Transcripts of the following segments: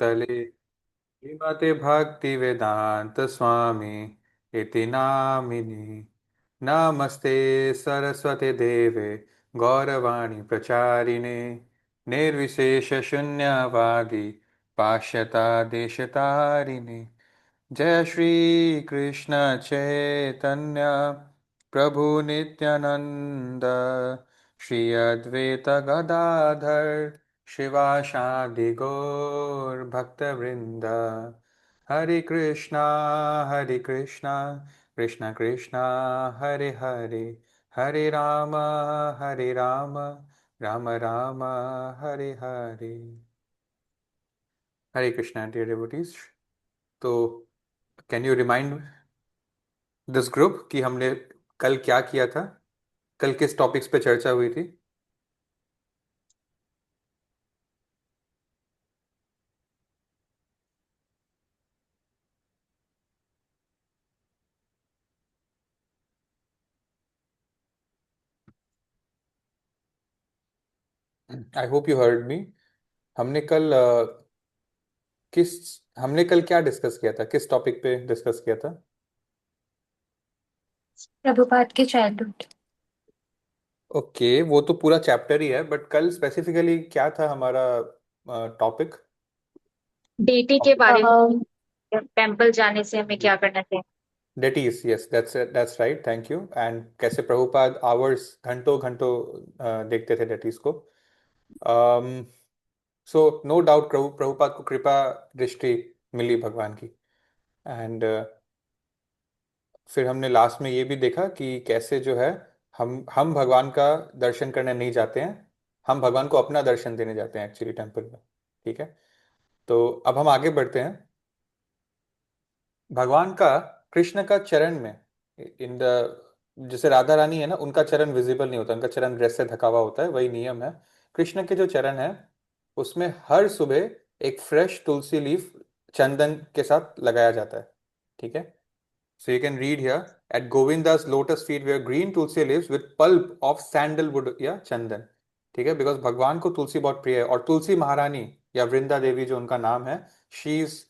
भूतले श्रीमते भक्ति वेदांत स्वामी इति नामिनी। नमस्ते सरस्वती देवे गौरवाणी प्रचारिणे निर्विशेष शून्यवादी पाश्यता देशतारिणे। जय श्री कृष्ण चैतन्य प्रभु नित्यानंद श्री अद्वैत गदाधर शिवासादि गौर भक्तवृंद। हरे कृष्णा कृष्ण कृष्णा हरे हरे, हरे राम राम राम हरे हरे। हरे कृष्णा डियर डिवोटीज। तो can you remind this group कि हमने कल क्या किया था, कल किस टॉपिक्स पे चर्चा हुई थी? I hope you heard me. हमने कल किस हमने कल क्या डिस्कस किया था, किस टॉपिक पे डिस्कस किया था? प्रभुपाद के चाइल्डहुड। ओके, वो तो पूरा चैप्टर ही है, बट कल स्पेसिफिकली क्या था हमारा टॉपिक? डेटी के बारे में, टेम्पल जाने से हमें क्या करना चाहिए। Date is, yes, that's right, thank you. And कैसे प्रभुपाद आवर्स, घंटों घंटों देखते थे डेटीज को। सो नो डाउट प्रभुपाद को कृपा दृष्टि मिली भगवान की। एंड फिर हमने लास्ट में ये भी देखा कि कैसे जो है हम भगवान का दर्शन करने नहीं जाते हैं, हम भगवान को अपना दर्शन देने जाते हैं एक्चुअली टेम्पल में। ठीक है, तो अब हम आगे बढ़ते हैं। भगवान का, कृष्ण का चरण में, इन द, जैसे राधा रानी है ना, उनका चरण विजिबल नहीं होता, उनका चरण ड्रेस से ढका हुआ होता है, वही नियम है। कृष्ण के जो चरण है उसमें हर सुबह एक फ्रेश तुलसी लीफ चंदन के साथ लगाया जाता है। ठीक है, so you can read here, at Govinda's lotus feet were green tulsi leaves with pulp of sandalwood या चंदन। ठीक है, बिकॉज भगवान को तुलसी बहुत प्रिय है, और तुलसी महारानी या वृंदा देवी जो उनका नाम है, she is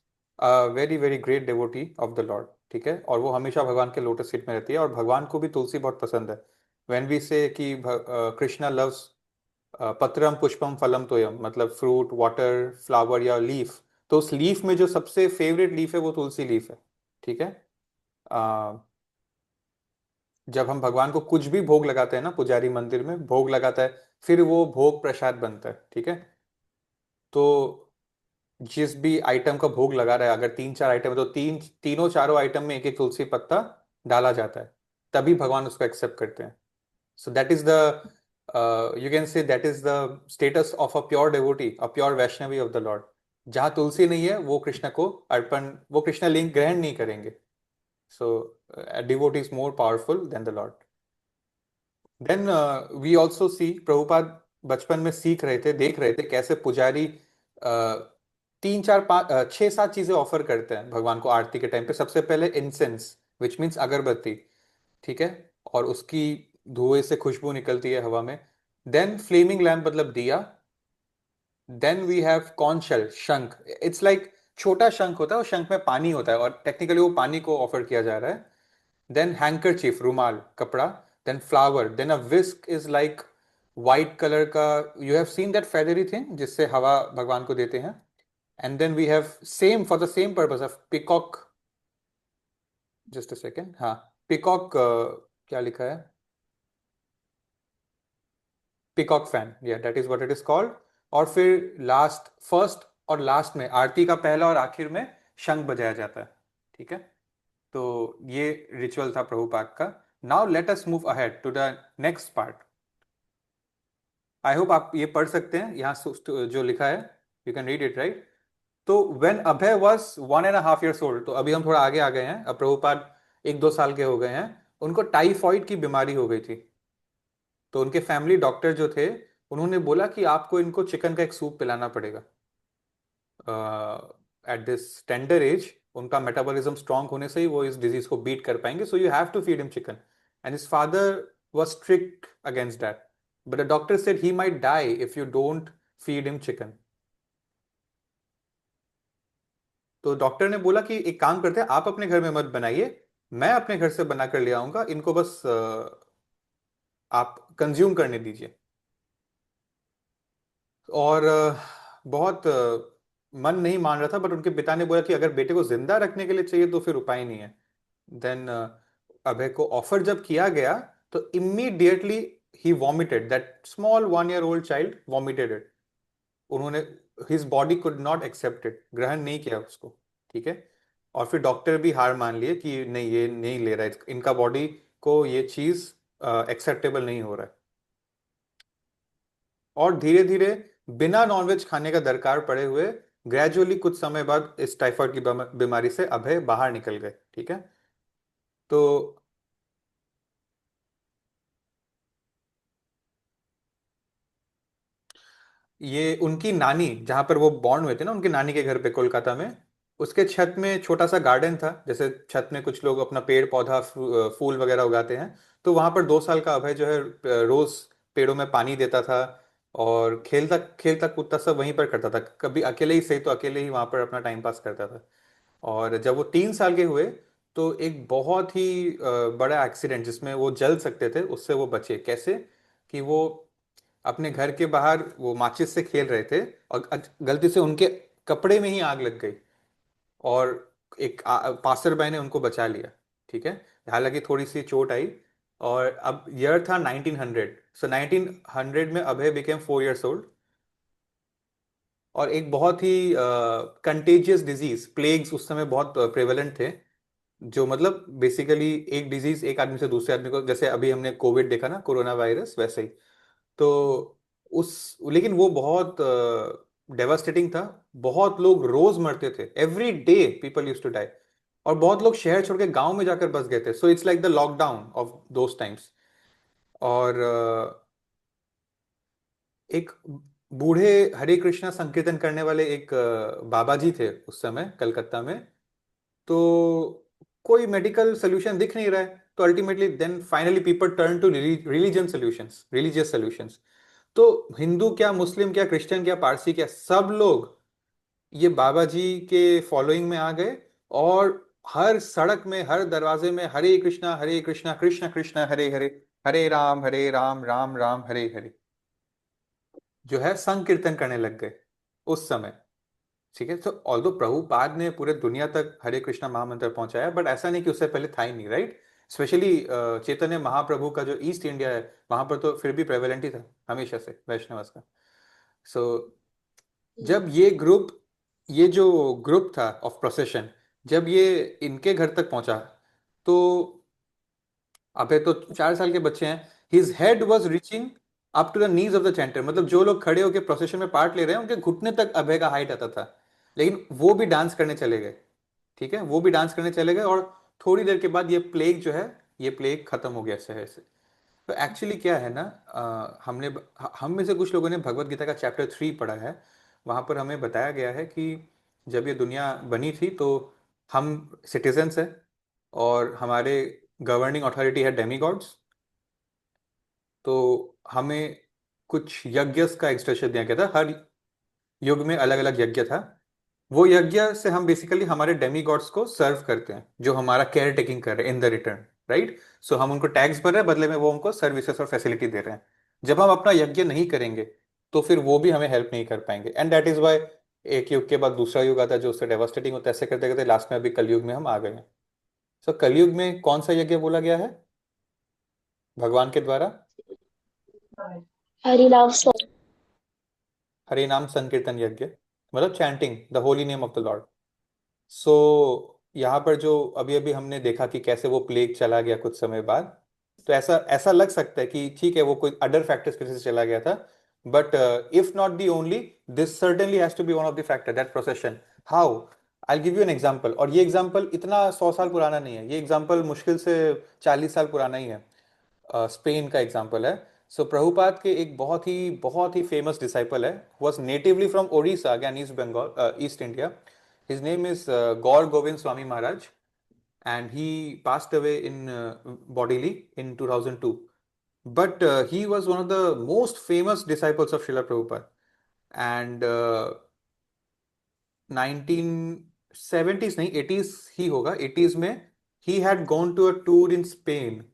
very very great devotee of the Lord. ठीक है, और वो हमेशा भगवान के लोटस फीट में रहती है, और भगवान को भी तुलसी बहुत पसंद है। वेन वी से कि कृष्णा लव्स पत्रम पुष्पम फलम तोयम, मतलब फ्रूट, वाटर, फ्लावर या लीफ, तो उस लीफ में जो सबसे फेवरेट लीफ है वो तुलसी लीफ है। ठीक है, जब हम भगवान को कुछ भी भोग लगाते हैं ना, पुजारी मंदिर में भोग लगाता है, फिर वो भोग प्रसाद बनता है। ठीक है, तो जिस भी आइटम का भोग लगा रहा है, अगर तीन चार आइटम है तो तीनों चारों आइटम में एक एक तुलसी पत्ता डाला जाता है, तभी भगवान उसको एक्सेप्ट करते हैं। So that is the, you can say that is the status of a pure devotee, a pure Vaishnavi of the Lord. जहाँ तुलसी नहीं है वो कृष्ण को अर्पण, वो कृष्ण लिंग ग्रहण नहीं करेंगे। So devotee is more powerful than the lord. Then we also see, Prabhupada बचपन में सीख रहे थे, देख रहे थे कैसे पुजारी तीन चार पाँच छह सात चीजें ऑफर करते हैं भगवान को आरती के टाइम पे। सबसे पहले इंसेंस, विच मीन्स अगरबत्ती। ठीक है, और उसकी धुएं से खुशबू निकलती है हवा में। देन फ्लेमिंग लैम्प मतलब दिया। देन वी हैव कॉर्न शेल, शंख। इट्स लाइक छोटा शंख होता है, और शंख में पानी होता है, और टेक्निकली वो पानी को ऑफर किया जा रहा है। देन हैंकरचीफ, रुमाल, कपड़ा। Then flower, then a whisk is like white colour का, you have seen that feathery thing जिससे हवा भगवान को देते हैं। And then we have same for the same purpose of peacock. Just a second, हाँ, पिकॉक, क्या लिखा है, पिकॉक फैन, या that is what it is called. और फिर लास्ट, फर्स्ट और लास्ट में, आरती का पहला और आखिर में शंख बजाया जाता है। ठीक है, तो ये रिचुअल था प्रभुपाद का। Now let us move ahead to the next part. I hope आप ये पढ़ सकते हैं यहाँ जो लिखा है, you can read it right. तो when Abhay was 1.5 years old, तो अभी हम थोड़ा आगे आ गए हैं, अब प्रभुपाद 1-2 साल के हो गए हैं। उनको टाइफॉइड की बीमारी हो गई थी, तो उनके फैमिली डॉक्टर जो थे, उन्होंने बोला कि आपको इनको चिकन का एक सूप पिलाना पड़ेगा। एट दिस टेंडर एज उनका मेटाबॉलिज्म स्ट्रांग होने से ही वो इस डिजीज को बीट कर पाएंगे, so you have to feed him chicken. And his father was strict against that, but the doctor said he might die if you don't feed him chicken. तो doctor ने बोला कि एक काम करते हैं, आप अपने घर में मत बनाइए, मैं अपने घर से बना कर ले आऊंगा, इनको बस आप कंज्यूम करने दीजिए। और बहुत मन नहीं मान रहा था, बट उनके पिता ने बोला कि अगर बेटे को जिंदा रखने के लिए चाहिए तो फिर उपाय नहीं है। देन अभय को ऑफर जब किया गया, तो इमीडिएटली ही vomited, that small 1 year old child vomited it. उन्होंने, his body could not accept it, ग्रहण नहीं किया उसको। ठीक है। और फिर डॉक्टर भी हार मान लिए कि नहीं, ये नहीं ले रहा है, इनका बॉडी को ये चीज एक्सेप्टेबल नहीं हो रहा है। और धीरे धीरे बिना नॉनवेज खाने का दरकार पड़े हुए, ग्रेजुअली कुछ समय बाद इस टाइफाइड की बीमारी से अभय बाहर निकल गए। ठीक है। तो ये उनकी नानी, जहां पर वो बॉर्न हुए थे ना, उनकी नानी के घर पे कोलकाता में, उसके छत में छोटा सा गार्डन था, जैसे छत में कुछ लोग अपना पेड़ पौधा फूल वगैरह उगाते हैं। तो वहां पर 2 साल का अभय जो है रोज पेड़ों में पानी देता था, और खेलता खेलता कूदता सब वहीं पर करता था। कभी अकेले ही सही तो अकेले ही वहां पर अपना टाइम पास करता था। और जब वो 3 साल के हुए, तो एक बहुत ही बड़ा एक्सीडेंट जिसमें वो जल सकते थे, उससे वो बचे कैसे, कि वो अपने घर के बाहर वो माचिस से खेल रहे थे, और गलती से उनके कपड़े में ही आग लग गई, और एक पास्टर बाय ने उनको बचा लिया। ठीक है। हालांकि थोड़ी सी चोट आई। और अब ईयर था 1900, सो 1900 में अभय बिकेम 4 years old। और एक बहुत ही कंटेजियस डिजीज, प्लेग्स उस समय बहुत प्रेवलेंट थे, जो मतलब बेसिकली एक डिजीज एक आदमी से दूसरे आदमी को, जैसे अभी हमने कोविड देखा ना, कोरोना वायरस, वैसे ही। तो उस लेकिन वो बहुत डेवास्टेटिंग था। बहुत लोग रोज मरते थे, every day people use to die. और बहुत लोग शहर छोड़ के गांव में जाकर बस गए थे, so it's like the lockdown of those times. और एक बूढ़े हरे कृष्णा संकीर्तन करने वाले एक बाबा जी थे उस समय कलकत्ता में। तो कोई मेडिकल सोल्यूशन दिख नहीं रहा है, तो ultimately then finally people turn to religion solutions, religious solutions. तो हिंदू क्या, मुस्लिम क्या, क्रिश्चियन क्या, पारसी क्या, सब लोग ये बाबा जी के फॉलोइंग में आ गए। और हर सड़क में, हर दरवाजे में हरे कृष्णा कृष्ण कृष्ण हरे हरे, हरे राम राम राम हरे हरे, जो है संकीर्तन करने लग गए उस समय। ठीक है। तो ऑल्दो प्रभुपाद ने पूरे दुनिया तक हरे कृष्णा महामंत्र पहुंचाया, बट ऐसा नहीं कि उससे पहले था ही नहीं, राइट। स्पेशली चैतन्य महाप्रभु का जो ईस्ट इंडिया है, वहां पर तो फिर भी प्रेवेलेंट ही था हमेशा से वैष्णव का। सो जब ये जो ग्रुप था ऑफ प्रोसेशन, जब ये इनके घर तक पहुंचा, तो अबे तो 4 साल के बच्चे हैं, his head was reaching up to the knees of the chanter, मतलब जो लोग खड़े होकर प्रोसेशन में पार्ट ले रहे हैं उनके घुटने तक अभय का हाइट आता था। लेकिन वो भी डांस करने चले गए। ठीक है, वो भी डांस करने चले गए। और थोड़ी देर के बाद ये प्लेग जो है, ये प्लेग खत्म हो गया शहर से। तो एक्चुअली क्या है ना, हम में से कुछ लोगों ने भगवत गीता का चैप्टर 3 पढ़ा है। वहां पर हमें बताया गया है कि जब ये दुनिया बनी थी, तो हम सिटीजन्स हैं, और हमारे गवर्निंग अथॉरिटी है डेमीगॉड्स। तो हमें कुछ यज्ञ का एक्सप्रेशन दिया गया था, हर युग में अलग अलग यज्ञ था। वो यज्ञ से हम बेसिकली हमारे डेमी गॉड्स को सर्व करते हैं, जो हमारा केयर टेकिंग कर रहे हैं इन द रिटर्न, राइट। सो हम उनको टैक्स भर रहे हैं, बदले में वो हमको सर्विसेज और फैसिलिटी दे रहे हैं। जब हम अपना यज्ञ नहीं करेंगे, तो फिर वो भी हमें हेल्प नहीं कर पाएंगे, एंड दैट इज वाई एक युग के बाद दूसरा युग आता है जो उससे डेवास्टेटिंग होता है। ऐसे करते करते लास्ट में अभी कलयुग में हम आ गए हैं। सो कलयुग में कौन सा यज्ञ बोला गया है भगवान के द्वारा? हरिनाम हरे नाम संकीर्तन यज्ञ, मतलब chanting the holy name of the lord. So यहाँ पर जो अभी अभी हमने देखा कि कैसे वो प्लेग चला गया कुछ समय बाद, तो ऐसा ऐसा लग सकता है कि ठीक है वो कोई अदर फैक्टर्स की वजह से चला गया था, but if not the only, this certainly has to be one of the factor, that procession. How? I give you an example, और ये एग्जांपल इतना 100 साल पुराना नहीं है, ये एग्जांपल मुश्किल से 40 साल पुराना ही है। स्पेन का एग्जांपल है। सो प्रभुपाद के एक बहुत ही फेमस डिसाइपल है, was natively from Odisha, again east Bengal, east India. His name is Gaur Govind Swami Maharaj, and he passed away in bodily in 2002. But he was one of the most famous disciples of Srila Prabhupada. And 70s नहीं, 80s ही होगा, 80s में ही had gone to a tour in Spain.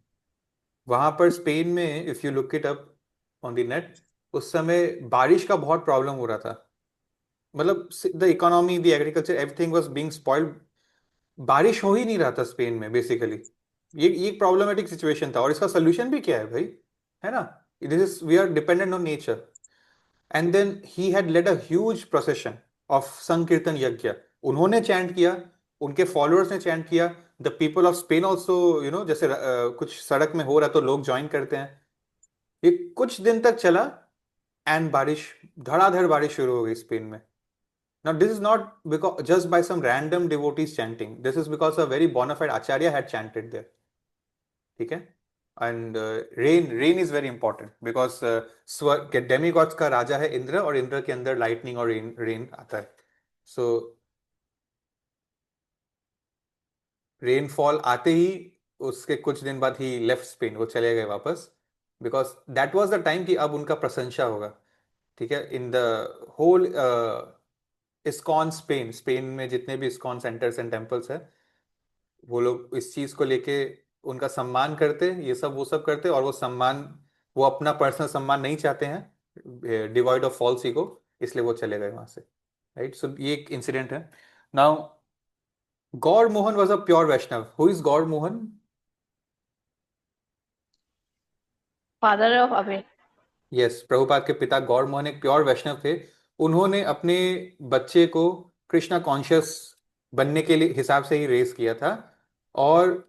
वहां पर Spain में, if you look it up on the net, उस समय बारिश का बहुत प्रॉब्लम हो रहा था। मतलब the economy, the agriculture, everything was being spoiled. बारिश हो ही नहीं रहा था स्पेन में बेसिकली। ये एक प्रॉब्लमेटिक सिचुएशन था, और इसका सोल्यूशन भी क्या है भाई, है ना? This is, we are dependent on nature. And then he had led a huge procession of sankirtan yagna. उन्होंने चैंट किया, उनके फॉलोअर्स ने चैंट किया, the people of Spain also, जैसे कुछ सड़क में हो रहा तो लोग ज्वाइन करते हैं। ये कुछ दिन तक चला, एंड बारिश, धड़ाधड़ बारिश शुरू हो गई स्पेन में। Now, this is not because just by some random devotees chanting. This is because a very bona fide acharya had chanted there. ठीक है? And rain is very important because स्वर्ग के demigods का राजा है इंद्र, और इंद्र के अंदर lightning और rain आता है। So रेनफॉल आते ही उसके कुछ दिन बाद ही लेफ्ट स्पेन, वो चले गए वापस, because that was the time कि अब उनका प्रशंसा होगा। ठीक है? In the whole ISKCON Spain, Spain में जितने भी इस्कॉन सेंटर्स एंड टेम्पल्स है, वो लोग इस चीज को लेके उनका सम्मान करते, ये सब वो सब करते, और वो सम्मान, वो अपना पर्सनल सम्मान नहीं चाहते हैं, डिवॉइड ऑफ फॉल्स ईगो, इसलिए वो चले गए वहां से। राइट, सो ये एक इंसिडेंट है। Now, Gaur Mohan was a pure Vaishnav. Who is Gaur Mohan? Father of Abhay. Yes, Prabhupada के पिता गौर मोहन एक प्योर वैष्णव थे। उन्होंने अपने बच्चे को कृष्णा कॉन्शियस बनने के लिए हिसाब से ही रेस किया था। और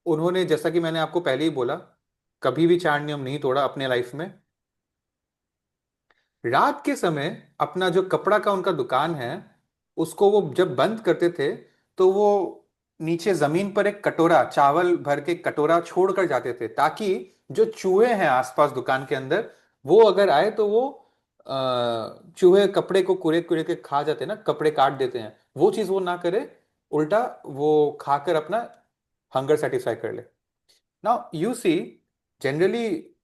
उन्होंने, जैसा कि मैंने आपको पहले ही बोला, कभी भी चार नियम नहीं तोड़ा अपने लाइफ में। रात के समय अपना जो कपड़ा का उनका दुकान है, उसको वो जब बंद करते थे, तो वो नीचे जमीन पर एक कटोरा, चावल भर के कटोरा छोड़ कर जाते थे, ताकि जो चूहे हैं आसपास दुकान के अंदर, वो अगर आए तो वो चूहे कपड़े को कुरेद कुरेद के खा जाते हैं ना, कपड़े काट देते हैं, वो चीज वो ना करे, उल्टा वो खाकर अपना हंगर सेटिस्फाई कर ले। नाउ यू सी, जनरली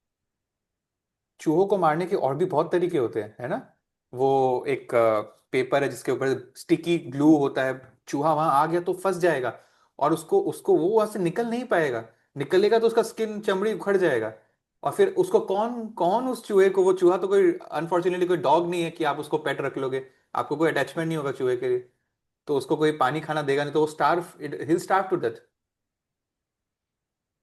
चूहों को मारने के और भी बहुत तरीके होते हैं, है ना? वो एक पेपर है जिसके ऊपर स्टिकी ग्लू होता है, चूहा वहां आ गया तो फंस जाएगा, और उसको उसको वो वहां से निकल नहीं पाएगा। निकलेगा तो उसका स्किन, चमड़ी उखड़ जाएगा। और फिर उसको कौन कौन उस चूहे को, वो चूहा तो कोई अनफॉर्चुनेटली कोई डॉग नहीं है कि आप उसको पेट रख लोगे, आपको कोई अटैचमेंट नहीं होगा चूहे के लिए, तो उसको कोई पानी खाना देगा नहीं, तो वो starve, he'll starve to death.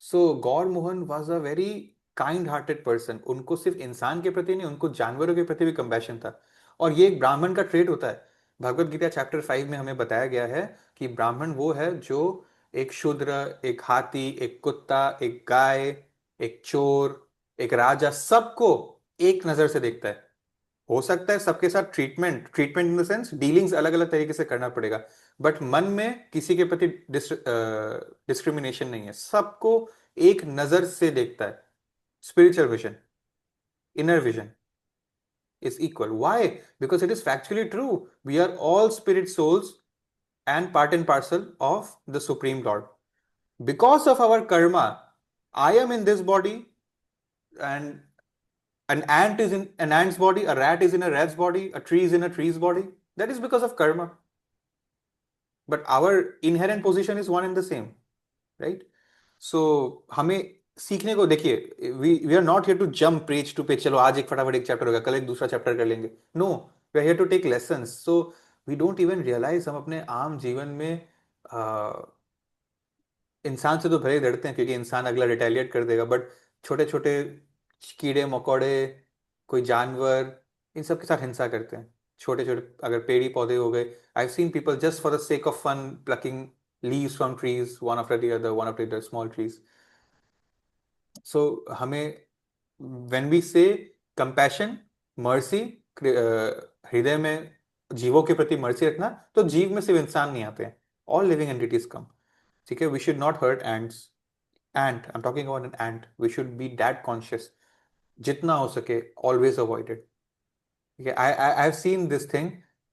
So Gaur Mohan was a very kind hearted person. उनको सिर्फ इंसान के प्रति नहीं, उनको जानवरों के प्रति भी कंपैशन था। और ये एक ब्राह्मण का ट्रेट होता है। भगवत गीता चैप्टर 5 में हमें बताया गया है कि ब्राह्मण वो है जो एक शूद्र, एक हाथी, एक कुत्ता, एक गाय, एक चोर, एक राजा, सबको एक नजर से देखता है। हो सकता है सबके साथ treatment treatment in the sense dealings अलग अलग तरीके से करना पड़ेगा, बट मन में किसी के प्रति डिस्क्रिमिनेशन नहीं है, सबको एक नजर से देखता है। Spiritual vision, inner vision is equal. Why? Because it is factually true. We are all spirit souls and part and parcel of the Supreme Lord. Because of our karma, I am in this body, and an ant is in an ant's body, a rat is in a rat's body, a tree is in a tree's body. That is because of karma. But our inherent position is one and the same, right? So हमें सीखने को, देखिए, we are not here to jump page to page, चलो आज एक फटाफट एक chapter होगा, कल एक दूसरा चैप्टर कर लेंगे। No, we are here to take lessons. So we don't even realise, हम अपने आम जीवन में इंसान से तो भले ही डरते हैं क्योंकि इंसान अगला रिटेलिएट कर देगा, बट छोटे छोटे कीड़े मकोड़े, कोई जानवर, इन सब के साथ हिंसा करते हैं। छोटे छोटे अगर पेड़ी पौधे हो गए, I seen people just for the sake of fun plucking leaves from trees, one after the other, one after the small trees. So हमें, when we say compassion, mercy, हृदय में जीवों के प्रति मर्सी रखना, तो जीव में सिर्फ इंसान नहीं आते हैं, ऑल लिविंग एंटिटीज कम। ठीक है? We should not hurt ants. Ant, I am talking about an ant, we should be that conscious, जितना हो सके ऑलवेज अवॉइड इट। ठीक है? I I have seen this thing.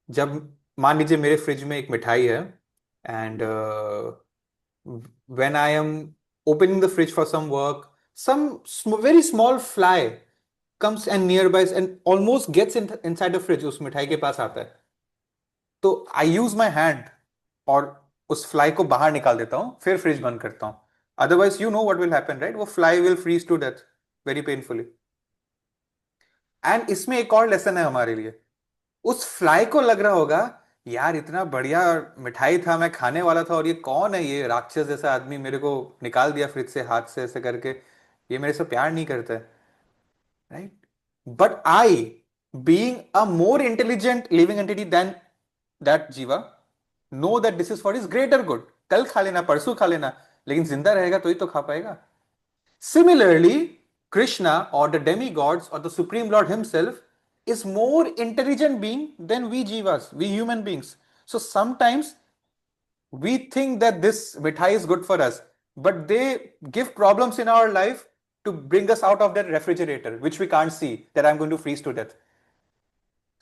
जब मान लीजिए मेरे फ्रिज में एक मिठाई है, and when I am opening the fridge for some work, some very small fly comes and nearby and almost gets inside the fridge, उस मिठाई के पास आता है, तो I use my hand और उस फ्लाई को बाहर निकाल देता हूं, फिर फ्रिज बंद करता हूं। Otherwise you know what will happen, right? वो fly will freeze to death very painfully. And इसमें एक और लेसन है हमारे लिए। उस फ्लाई को लग रहा होगा, यार इतना बढ़िया मिठाई था, मैं खाने वाला था, और ये कौन है, ये राक्षस जैसा आदमी मेरे को निकाल दिया फ्रिज से हाथ से ऐसे करके, ये मेरे से प्यार नहीं करता है, right? But I, being a more intelligent living entity than that जीवा, know that this is for is greater good. कल खा लेना, परसों खा लेना, लेकिन जिंदा रहेगा तो ही तो खा पाएगा। Similarly, Krishna or the demigods or the Supreme Lord Himself is more intelligent being than we jivas, we human beings. So sometimes we think that this mithai is good for us, but they give problems in our life to bring us out of that refrigerator, which we can't see, that I'm going to freeze to death.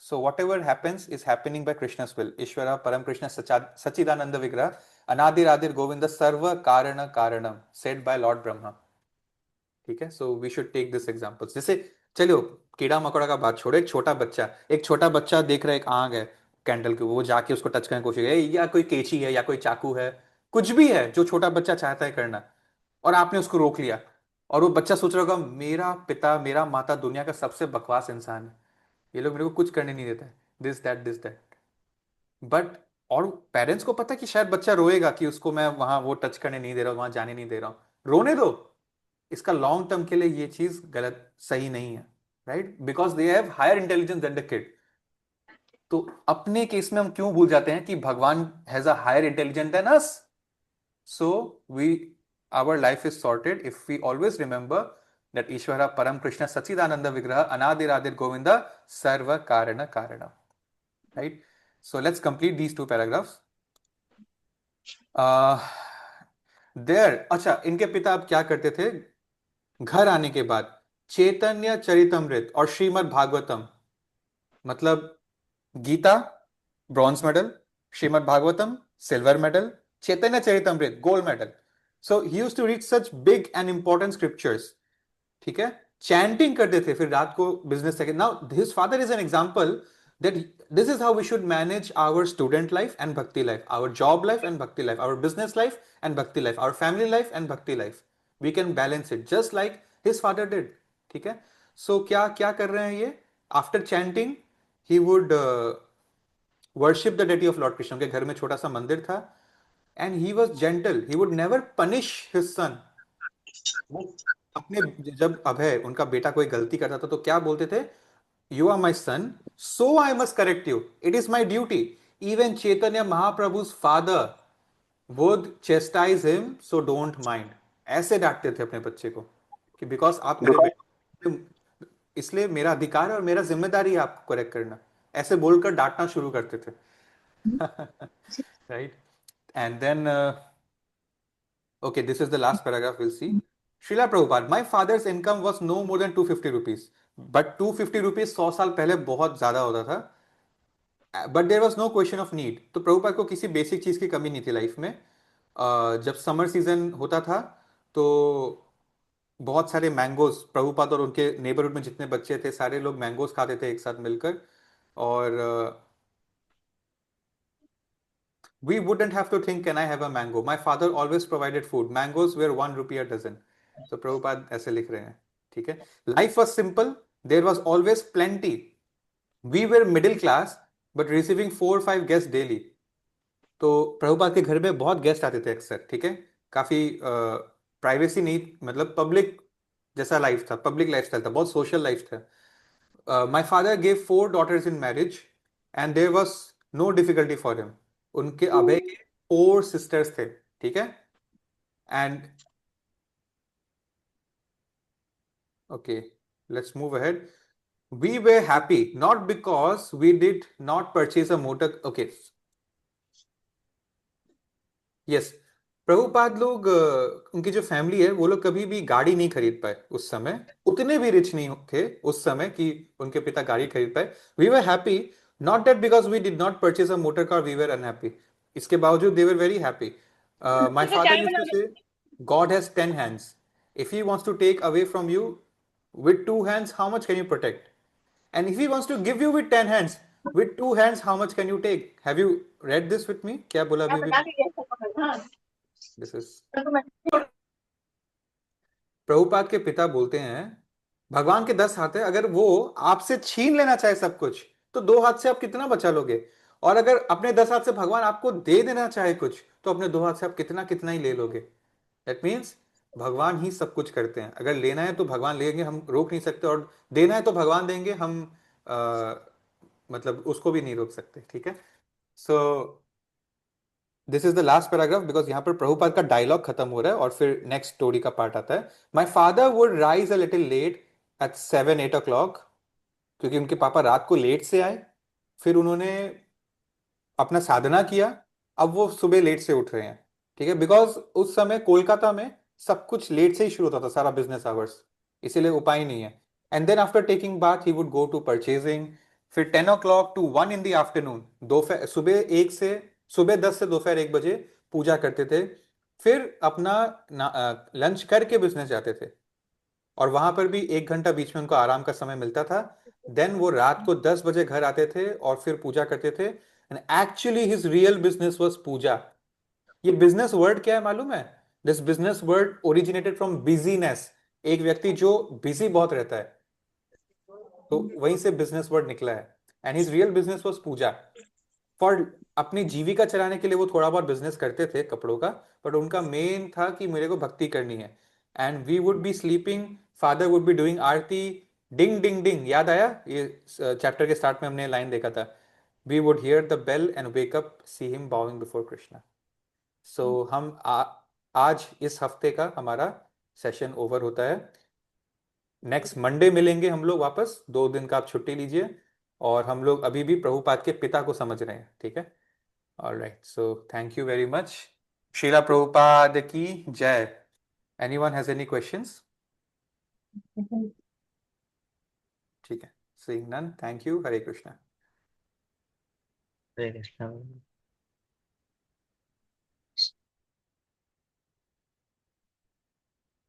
So whatever happens is happening by Krishna's will. Ishvara Param Krishna Sachidananda Vigraha Anadir Adir Govinda Sarva Karana Karanam, said by Lord Brahma. ठीक है, so we should take this example. जैसे चलो, कीड़ा मकोड़ा का बात छोड़ो, एक छोटा बच्चा देख रहा है एक आग है कैंडल की, वो जाके उसको टच करने की कोशिश है, या कोई कैंची है या कोई चाकू है, कुछ भी है जो छोटा बच्चा चाहता है करना, और आपने उसको रोक लिया, और वो बच्चा सोच रहा होगा मेरा पिता मेरा माता दुनिया का सबसे बकवास इंसान है, ये लोग मेरे को कुछ करने नहीं देता है, दिस दैट। बट और पेरेंट्स को पता है कि शायद बच्चा रोएगा कि उसको मैं वहां वो टच करने नहीं दे रहा हूं, वहां जाने नहीं दे रहा हूं, रोने दो, इसका लॉन्ग टर्म के लिए ये चीज गलत सही नहीं है, right? Because they have higher intelligence than the kid. तो अपने केस में हम क्यों भूल जाते हैं कि भगवान has a higher intelligence than us? So we, our life is sorted if we always remember that ईश्वर परम कृष्ण सच्चिदानंद विग्रह अनादिरादिर गोविंद सर्व कारण कारण, right? So let's complete these two paragraphs. There, अच्छा, इनके पिता अब क्या करते थे? घर आने के बाद चैतन्य चरितमृत और श्रीमद् भागवतम, मतलब Gita bronze medal, Shrimad Bhagavatam silver medal, Chaitanya Charitamrita gold medal. So he used to read such big and important scriptures, ठीक है? चैंटिंग करते थे, फिर रात को business second. Now his father is an example that this is how we should manage our student life and bhakti life, our job life and bhakti life, our business life and bhakti life, our family life and bhakti life. We can balance it just like his father did, ठीक है? So क्या क्या कर रहे हैं ये? After chanting, he would worship the deity of Lord Krishna। के घर में छोटा सा मंदिर था, and he was gentle, he would never punish his son। वो अपने, जब अभय उनका बेटा कोई गलती करता था तो क्या बोलते थे? You are my son, so I must correct you. It is my duty. Even Chaitanya Mahaprabhu's father would chastise him, so don't mind. ऐसे डांटते थे अपने बच्चे को कि बिकॉज आप मेरे बेटे, इसलिए मेरा अधिकार है और मेरा जिम्मेदारी है आपको करेक्ट करना, ऐसे बोलकर डांटना शुरू करते थे। Right? And then okay, this is the last paragraph we'll see. Srila Prabhupada, my father's income was no more than 250 rupees. But 250 rupees 100 साल पहले बहुत ज्यादा होता था। But there was no question of need. तो प्रभुपाद को किसी बेसिक चीज की कमी नहीं थी लाइफ में। जब समर सीजन होता था तो बहुत सारे मैंगोज, प्रभुपाद और उनके नेबरहुड में जितने बच्चे थे सारे लोग मैंगोज खाते थे एक साथ मिलकर। और we wouldn't have to think can I have a mango, my father always provided food, mangoes were 1 rupee a dozen। तो प्रभुपाद ऐसे लिख रहे हैं, ठीक है? Life was simple, there was always plenty, we were middle class but receiving 4 5 guest daily. तो प्रभुपाद के घर में बहुत गेस्ट आते थे अक्सर, ठीक है? काफी प्राइवेसी नहीं, मतलब पब्लिक जैसा लाइफ था, पब्लिक लाइफस्टाइल था, बहुत सोशल लाइफ था। My father gave 4 daughters in marriage and there was no difficulty for him. उनके अभय के 4 sisters थे, ठीक है? And okay, let's move ahead. We were happy not because we did not purchase a motor, okay, yes. Prabhupada लोग, उनकी जो family है वो लोग कभी भी गाड़ी नहीं खरीद पाए उस समय, उतने भी रिच नहीं थे उस समय कि उनके पिता गाड़ी खरीद पाए। We were happy, not that because we did not purchase a motor car we were unhappy. इसके बावजूद they were very happy. My देखो फादर चाय यूज्ड बना टू लो। Say God has 10 hands, if he wants to take away from you with 2 hands how much can you protect? And if he wants to give you with 10 hands, with two hands how much can you take? Have you read this with me? क्या बोला अभी अभी? This is, Prabhupada के पिता बोलते हैं भगवान के 10 हाथ है, अगर वो आपसे छीन लेना चाहे सब कुछ, तो 2 हाथ से आप कितना बचा लोगे? और अगर अपने 10 हाथ से भगवान आपको दे देना चाहे कुछ, तो अपने 2 हाथ से आप कितना कितना ही ले लोगे। दैट मीन्स भगवान ही सब कुछ करते हैं। अगर लेना है तो भगवान लेंगे, हम रोक नहीं सकते, और देना है तो भगवान देंगे, हम आ, मतलब उसको भी नहीं रोक सकते। ठीक है। So this is the last paragraph, because यहाँ पर प्रभुपाद का डायलॉग खत्म हो रहा है और फिर नेक्स्ट स्टोरी का पार्ट आता है। My father would rise a little late at 7-8 o'clock, क्योंकि उनके पापा रात को लेट से आए, फिर उन्होंने अपना साधना किया, अब वो सुबह लेट से उठ रहे हैं। ठीक है, बिकॉज उस समय कोलकाता में सब कुछ लेट से ही शुरू होता था, सारा बिजनेस आवर्स, इसीलिए उपाय नहीं है। And then after taking bath he would go to purchasing. फिर 10 o'clock to 1 in the afternoon, दोपहर सुबह 10 से दोपहर 1 बजे पूजा करते थे। फिर अपना लंच करके बिजनेस जाते थे, और वहां पर भी 1 घंटा बीच में उनको आराम का समय मिलता था। देन वो रात को 10 बजे घर आते थे और फिर पूजा करते थे। And actually his real business was पूजा। ये बिजनेस वर्ड क्या है मालूम है? This business word originated from busyness, एक व्यक्ति जो बिजी बहुत रहता है, तो वहीं से बिजनेस वर्ड निकला है। And his real business was puja. For अपनी जीविका चलाने के लिए वो थोड़ा बहुत बिजनेस करते थे कपड़ों का, बट उनका मेन था कि मेरे को भक्ति करनी है। And we would be sleeping, father would be doing aarti, ding ding ding, याद आया? ये चैप्टर के स्टार्ट में हमने लाइन देखा था, we would hear the bell and wake up, see him bowing before Krishna. So आज इस हफ्ते का हमारा सेशन ओवर होता है। नेक्स्ट मंडे मिलेंगे हम लोग वापस, 2 दिन का आप छुट्टी लीजिए, और हम लोग अभी भी प्रभुपाद के पिता को समझ रहे हैं। ठीक है। All right. So thank you very much. Srila Prabhupada ki jai. Anyone has any questions? ठीक है. Seeing none. Thank you. Hare Krishna. Hare Krishna.